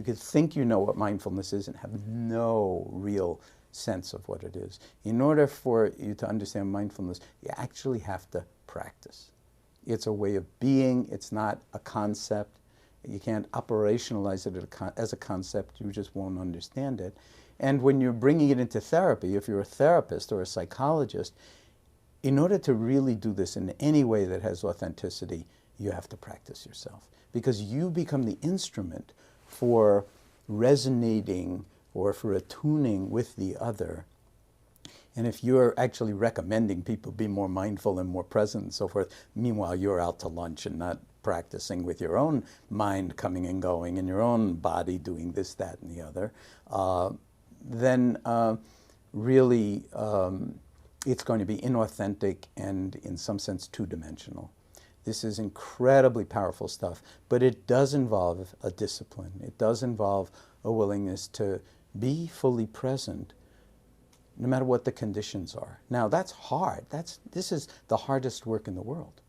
could think you know what mindfulness is and have no real sense of what it is. In order for you to understand mindfulness, you actually have to practice. It's a way of being. It's not a concept. You can't operationalize it as a concept. You just won't understand it. And when you're bringing it into therapy, if you're a therapist or a psychologist, in order to really do this in any way that has authenticity, you have to practice yourself. Because you become the instrument for resonating or for attuning with the other. And if you're actually recommending people be more mindful and more present and so forth, meanwhile you're out to lunch and not practicing with your own mind coming and going and your own body doing this, that, and the other, then really it's going to be inauthentic and in some sense two-dimensional. This is incredibly powerful stuff, but it does involve a discipline. It does involve a willingness to be fully present no matter what the conditions are. Now that's hard. This is the hardest work in the world.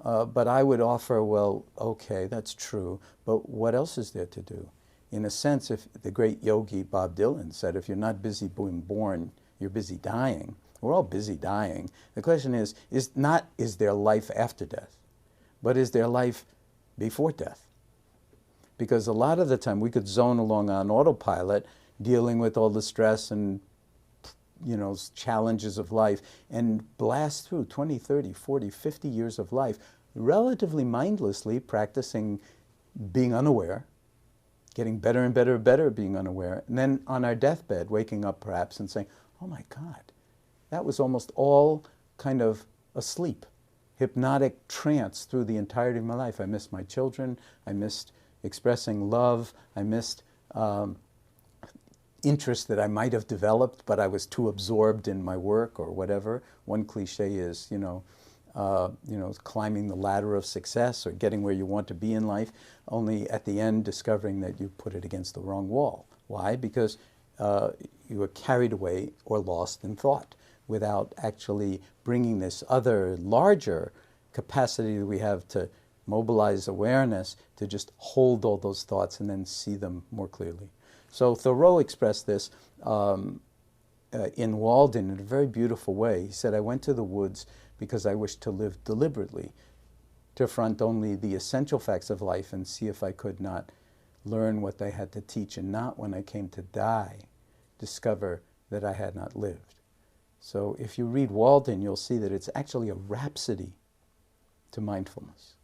But I would offer, well, okay, that's true, but what else is there to do? In a sense, if the great yogi Bob Dylan said, if you're not busy being born, you're busy dying. We're all busy dying. The question is not is there life after death, but is there life before death? Because a lot of the time we could zone along on autopilot dealing with all the stress and challenges of life and blast through 20, 30, 40, 50 years of life relatively mindlessly practicing being unaware, getting better and better and better at being unaware, and then on our deathbed waking up perhaps and saying, oh my God, that was almost all kind of asleep, hypnotic trance through the entirety of my life. I missed my children, I missed expressing love, I missed interest that I might have developed, but I was too absorbed in my work or whatever. One cliche is, climbing the ladder of success or getting where you want to be in life, only at the end discovering that you put it against the wrong wall. Why? Because you were carried away or lost in thought without actually bringing this other larger capacity that we have to mobilize awareness to just hold all those thoughts and then see them more clearly. So Thoreau expressed this in Walden in a very beautiful way. He said, I went to the woods because I wished to live deliberately, to front only the essential facts of life and see if I could not learn what they had to teach, and not when I came to die, discover that I had not lived. So if you read Walden, you'll see that it's actually a rhapsody to mindfulness.